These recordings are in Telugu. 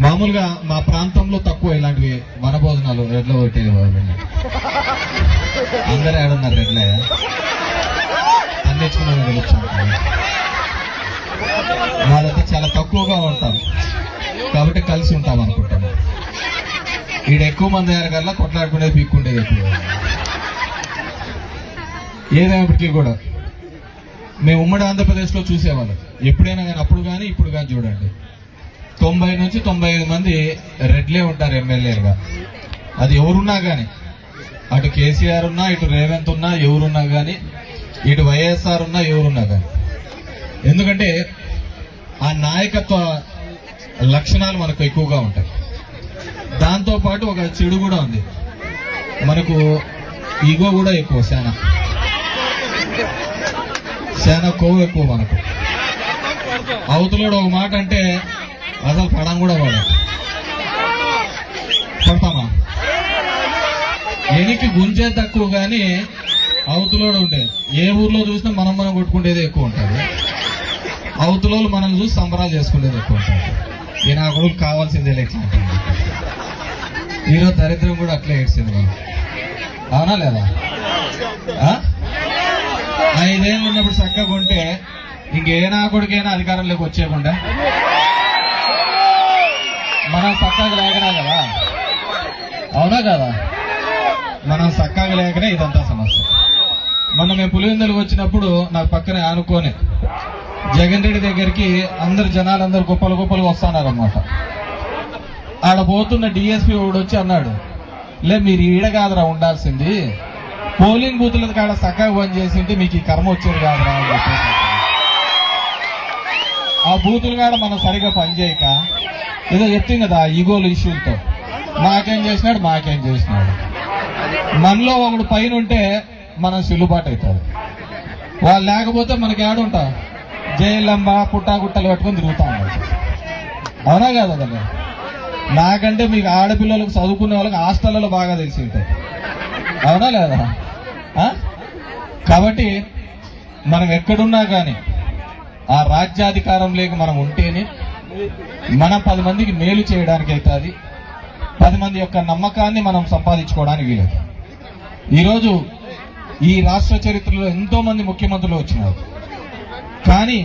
మామూలుగా మా ప్రాంతంలో తక్కువ ఇలాంటివి వనభోజనాలు రెడ్ల కొట్టేది అందరూ ఏడున్నారు రెడ్లే అన్నిచ్చుకున్న తెలుసు వాళ్ళతో చాలా తక్కువగా ఉంటాం కాబట్టి కలిసి ఉంటాం అనుకుంటాం. ఈడ ఎక్కువ మంది అయ్యారు కల్లా కొట్లాడుకునేది పీక్కుండేది ఎక్కువ. ఏదైనప్పటికీ కూడా మేము ఉమ్మడి ఆంధ్రప్రదేశ్లో చూసేవాళ్ళం ఎప్పుడైనా కానీ, అప్పుడు కానీ ఇప్పుడు కానీ చూడండి 90 నుంచి 95 మంది రెడ్లే ఉంటారు ఎమ్మెల్యేలుగా. అది ఎవరున్నా కానీ, అటు కేసీఆర్ ఉన్నా, ఇటు రేవంత్ ఉన్నా, ఎవరున్నా కానీ, ఇటు వైఎస్ఆర్ ఉన్నా, ఎవరున్నా కానీ. ఎందుకంటే ఆ నాయకత్వ లక్షణాలు మనకు ఎక్కువగా ఉంటాయి. దాంతోపాటు ఒక చెడు కూడా ఉంది, మనకు ఈగో కూడా ఎక్కువ, శానా కొవ్వు ఎక్కువ మనకు. అవతలోడు ఒక మాట అంటే అసలు పడం కూడా పడతామా, ఎనికి గుంజే తక్కువ కానీ అవతలోడు ఉండేది. ఏ ఊర్లో చూసినా మనం కొట్టుకునేది ఎక్కువ ఉంటుంది, అవతలోళ్ళు మనం చూసి సంబరాలు చేసుకునేది ఎక్కువ ఉంటుంది. ఈ నా కొడుకు కావాల్సిందే లెక్క. ఈరోజు దరిద్రం కూడా అట్లే ఏడ్చింది మనం, అవునా లేదా? 5 ఏళ్ళు ఉన్నప్పుడు చక్కగా ఉంటే ఇంకే నా కొడుకైనా అధికారంలోకి వచ్చేయకుండా మనం చక్కగా లేకనే కదా, అవునా కదా? మనం చక్కగా లేకనే ఇదంతా సమస్య. మొన్న మేము పులివెందులకు వచ్చినప్పుడు నాకు పక్కనే ఆనుకొని జగన్ రెడ్డి దగ్గరికి జనాలందరూ గొప్పలుగా వస్తున్నారన్నమాట. ఆడ పోతున్న డిఎస్పీ వాడు వచ్చి అన్నాడు, లే మీరు ఈడ కాదురా ఉండాల్సింది, పోలింగ్ బూతుల కాడ చక్కగా పని చేసింటే మీకు ఈ కర్మ వచ్చేది కాదురా అని చెప్పేసి. ఆ బూతుల కాడ మనం సరిగా పనిచేయక ఏదో చెప్తాం కదా ఈగోలు ఇష్యూలతో, మాకేం చేసినాడు మనలో ఒకడు పైన ఉంటే మనం సులుబాటు అవుతుంది. వాళ్ళు లేకపోతే మనకి ఏడుంటా జైలంబ పుట్టాగుట్టలు పట్టుకొని తిరుగుతా ఉన్నారు, అవునా కదా? కదా నాకంటే మీకు ఆడపిల్లలకు చదువుకునే వాళ్ళకి హాస్టల్లో బాగా తెలిసి ఉంటాయి, అవునా లేదా? కాబట్టి మనం ఎక్కడున్నా కానీ ఆ రాజ్యాధికారంలోకి మనం ఉంటేనే మనం 10 మందికి మేలు చేయడానికి అవుతుంది, 10 మంది యొక్క నమ్మకాన్ని మనం సంపాదించుకోవడానికి వీలేదు. ఈరోజు ఈ రాష్ట్ర చరిత్రలో ఎంతో మంది ముఖ్యమంత్రులు వచ్చినారు, కానీ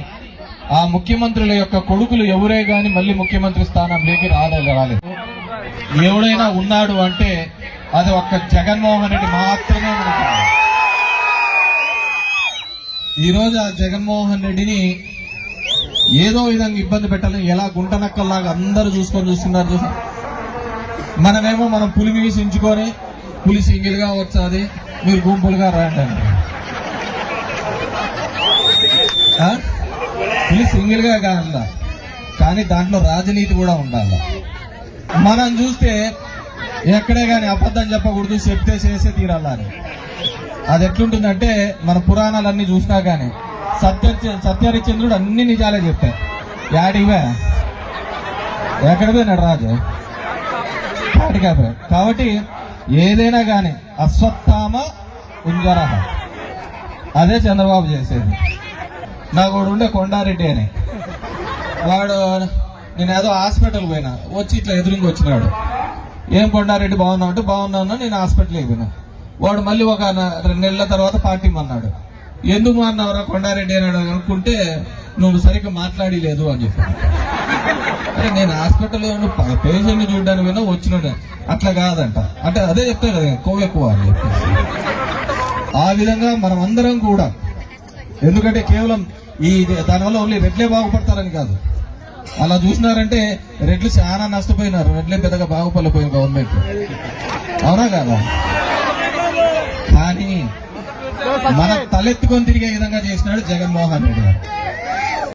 ఆ ముఖ్యమంత్రుల యొక్క కొడుకులు ఎవరే గాని మళ్ళీ ముఖ్యమంత్రి స్థానంలోకి రాలేదు. ఎవడైనా ఉన్నాడు అంటే అది ఒక్క జగన్మోహన్ రెడ్డి మాత్రమే. ఈరోజు ఆ జగన్మోహన్ రెడ్డిని ఏదో విధంగా ఇబ్బంది పెట్టాలని ఎలా గుంటనక్కల్లాగా అందరూ చూస్తున్నారు చూసా. మనమేమో మనం పులి వీసించుకొని పులి సింగిల్ గా వచ్చాది, మీరు గుంపులుగా రండి. పులి సింగిల్ గా కాదా, కానీ దాంట్లో రాజనీతి కూడా ఉండాలి. మనం చూస్తే ఎక్కడే కానీ అబద్ధం చెప్పకూడదు, చెప్తే చేసే తీరాలని. అది ఎట్లుంటుందంటే మన పురాణాలన్నీ చూసినా కానీ సత్యహరిశ్చంద్రుడు అన్ని నిజాలే చెప్పారు. యాడివే ఎక్కడ పోయినాడు రాజు, కాటికాపోయాడు. కాబట్టి ఏదైనా కానీ అశ్వత్థామ ఉంజరహ, అదే చంద్రబాబు చేసేది. నాకు వాడు ఉండే కొండారెడ్డి అని, వాడు నేను ఏదో హాస్పిటల్ పోయినా, వచ్చి ఇట్లా ఎదురుగా వచ్చినాడు, ఏం కొండారెడ్డి బాగున్నావు అంటే బాగున్నాను, నేను హాస్పిటల్కి పోయినా. వాడు మళ్ళీ ఒక 2 నెలల తర్వాత పార్టీ అన్నాడు. ఎందుకు అన్నావురా కొండారెడ్డి అని అనుకుంటే నువ్వు సరిగ్గా మాట్లాడలేదు అని చెప్పాను. అరే నేను హాస్పిటల్లో పేషెంట్ చూడడానికి పోయినా వచ్చినాడు, అట్లా కాదంట. అంటే అదే చెప్తాను కదా కొవ్వు ఎక్కువ అని చెప్పేసి. ఆ విధంగా మనం అందరం కూడా, ఎందుకంటే కేవలం దానివల్ల ఓన్లీ రెడ్లే బాగుపడతారని కాదు. అలా చూసినారంటే రెడ్లు చాలా నష్టపోయినారు, రెడ్లే పెద్దగా బాగుపడలేకపోయింది గవర్నమెంట్, అవునా కాదా? కానీ మన తలెత్తుకొని తిరిగే విధంగా చేసినాడు జగన్మోహన్ రెడ్డి గారు.